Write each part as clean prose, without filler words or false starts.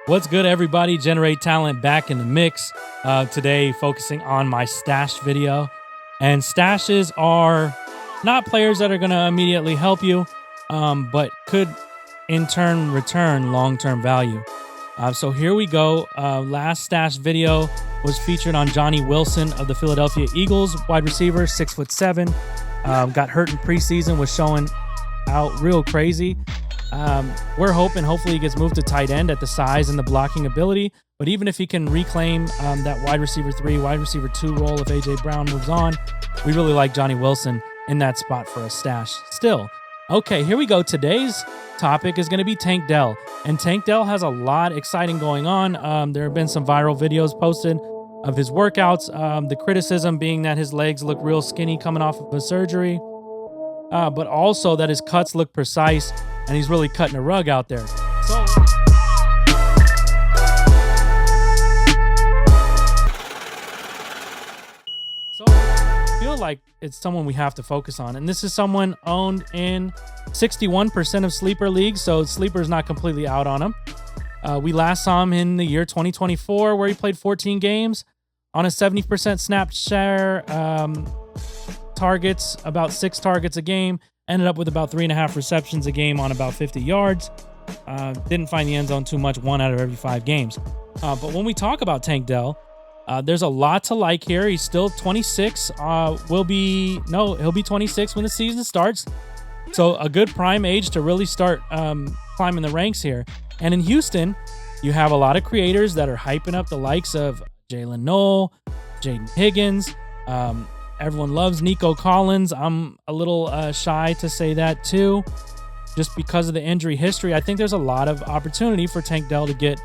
What's good, everybody? Generate Talent back in the mix. Today, focusing on my stash video. And stashes are not players that are going to immediately help you, but could in turn return long-term value. So here we go. Last stash video was featured on Johnny Wilson of the Philadelphia Eagles, wide receiver, 6'7". Got hurt in preseason, was showing out real crazy. We're hoping hopefully he gets moved to tight end at the size and the blocking ability. But even if he can reclaim that wide receiver 3, wide receiver 2 role if A.J. Brown moves on, we really like Johnny Wilson in that spot for a stash still. Okay, here we go. Today's topic is going to be Tank Dell. And Tank Dell has a lot exciting going on. There have been some viral videos posted of his workouts. The criticism being that his legs look real skinny coming off of a surgery, but also that his cuts look precise and he's really cutting a rug out there. So I feel like it's someone we have to focus on. And this is someone owned in 61% of sleeper leagues, so sleeper's not completely out on him. We last saw him in the year 2024, where he played 14 games on a 70% snap share, targets, about 6 targets a game, ended up with about 3.5 receptions a game on about 50 yards. Didn't find the end zone too much, 1 out of every 5 games. But when we talk about Tank Dell, there's a lot to like here. He's still 26. He'll be 26 when the season starts. So a good prime age to really start climbing the ranks here. And in Houston, you have a lot of creators that are hyping up the likes of Jalen Noel, Jaden Higgins. Everyone loves Nico Collins. I'm a little shy to say that too, just because of the injury history. I think there's a lot of opportunity for Tank Dell to get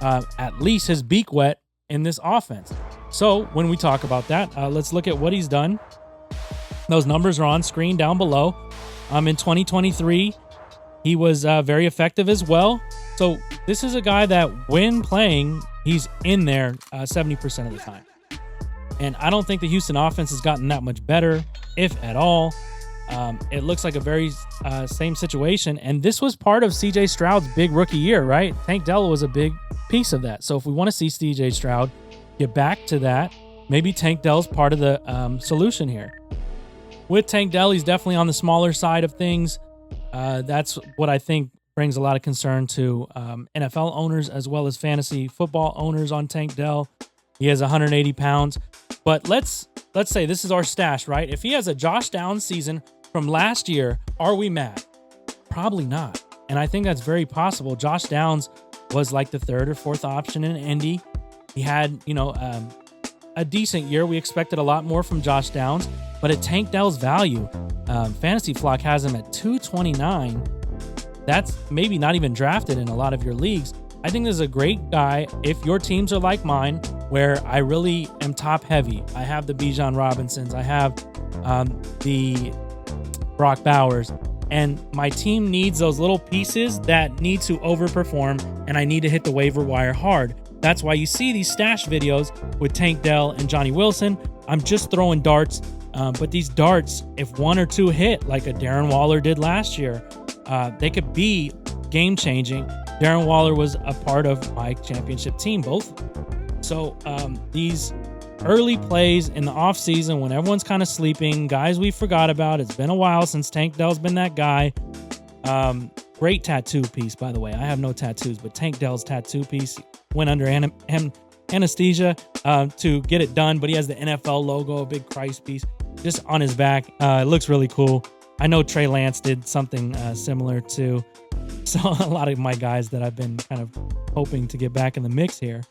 at least his beak wet in this offense. So when we talk about that, let's look at what he's done. Those numbers are on screen down below. In 2023, he was very effective as well. So this is a guy that when playing, he's in there 70% of the time. And I don't think the Houston offense has gotten that much better, if at all. It looks like a very same situation. And this was part of C.J. Stroud's big rookie year, right? Tank Dell was a big piece of that. So if we want to see C.J. Stroud get back to that, maybe Tank Dell's part of the solution here. With Tank Dell, he's definitely on the smaller side of things. That's what I think brings a lot of concern to NFL owners as well as fantasy football owners on Tank Dell. He has 180 pounds. But let's say this is our stash, right? If he has a Josh Downs season from last year, are we mad? Probably not. And I think that's very possible. Josh Downs was like the 3rd or 4th option in Indy. He had, a decent year. We expected a lot more from Josh Downs. But at Tank Dell's value, Fantasy Flock has him at 229. That's maybe not even drafted in a lot of your leagues. I think this is a great guy if your teams are like mine, where I really am top heavy. I have the Bijan Robinsons. I have the Brock Bowers. And my team needs those little pieces that need to overperform, and I need to hit the waiver wire hard. That's why you see these stash videos with Tank Dell and Johnny Wilson. I'm just throwing darts. But these darts, if 1 or 2 hit, like a Darren Waller did last year, they could be game-changing. Darren Waller was a part of my championship team, both. So these early plays in the offseason when everyone's kind of sleeping, guys we forgot about. It's been a while since Tank Dell's been that guy. Great tattoo piece, by the way. I have no tattoos, but Tank Dell's tattoo piece went under anesthesia to get it done, but he has the NFL logo, a big Christ piece, just on his back. It looks really cool. I know Trey Lance did something similar too. So a lot of my guys that I've been kind of hoping to get back in the mix here.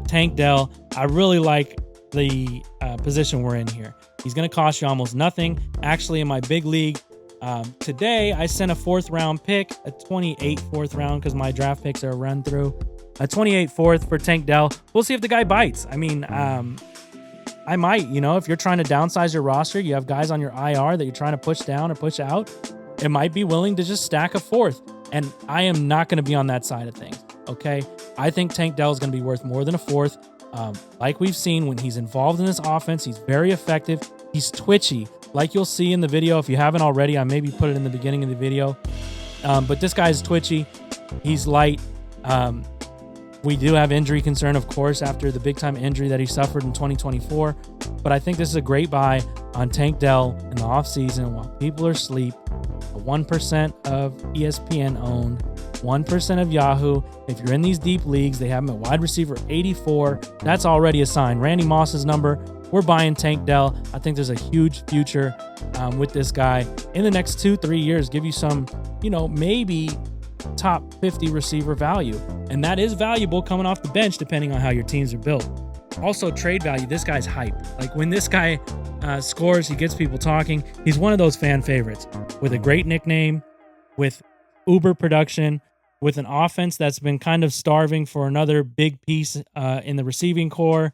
Tank Dell, I really like the position we're in here. He's going to cost you almost nothing. Actually, in my big league today, I sent a 4th round pick, a 28 4th round because my draft picks are run through. A 28 4th for Tank Dell. We'll see if the guy bites. I mean, I might, if you're trying to downsize your roster, you have guys on your IR that you're trying to push down or push out, it might be willing to just stack a 4th. And I am not going to be on that side of things, okay? I think Tank Dell is going to be worth more than a 4th. Like we've seen, when he's involved in this offense, he's very effective. He's twitchy, like you'll see in the video. If you haven't already, I maybe put it in the beginning of the video. But this guy's twitchy. He's light. We do have injury concern, of course, after the big-time injury that he suffered in 2024. But I think this is a great buy on Tank Dell in the offseason while people are asleep. 1% of ESPN owned, 1% of Yahoo. If you're in these deep leagues, they have him at wide receiver 84. That's already a sign. Randy Moss's number. We're buying Tank Dell. I think there's a huge future with this guy in the next 2-3 years. Give you some, maybe top 50 receiver value. And that is valuable coming off the bench, depending on how your teams are built. Also, trade value. This guy's hype. Like when this guy scores, he gets people talking. He's one of those fan favorites with a great nickname, with uber production, with an offense that's been kind of starving for another big piece in the receiving core.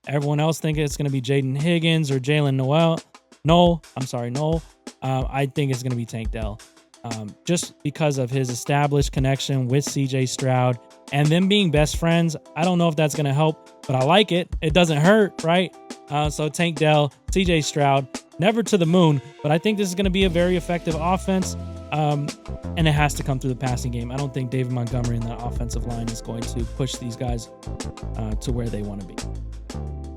Everyone else thinking it's going to be Jaden Higgins or Jalen Noel. Noel. I think it's going to be Tank Dell. Just because of his established connection with CJ Stroud and them being best friends. I don't know if that's going to help, but I like it. It doesn't hurt, right? So Tank Dell, CJ Stroud, never to the moon, but I think this is going to be a very effective offense, and it has to come through the passing game. I don't think David Montgomery and that offensive line is going to push these guys to where they want to be.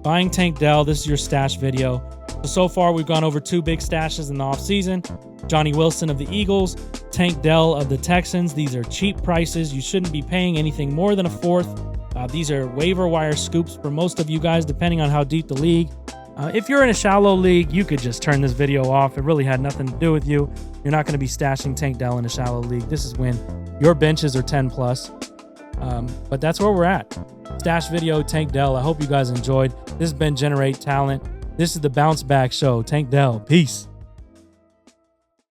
Buying Tank Dell, this is your stash video. So far, we've gone over 2 big stashes in the offseason. Johnny Wilson of the Eagles, Tank Dell of the Texans. These are cheap prices. You shouldn't be paying anything more than a fourth. These are waiver wire scoops for most of you guys, depending on how deep the league. If you're in a shallow league, you could just turn this video off. It really had nothing to do with you. You're not going to be stashing Tank Dell in a shallow league. This is when your benches are 10 plus. But that's where we're at. Stash video, Tank Dell. I hope you guys enjoyed. This has been Generate Talent. This is the Bounce Back Show. Tank Dell. Peace.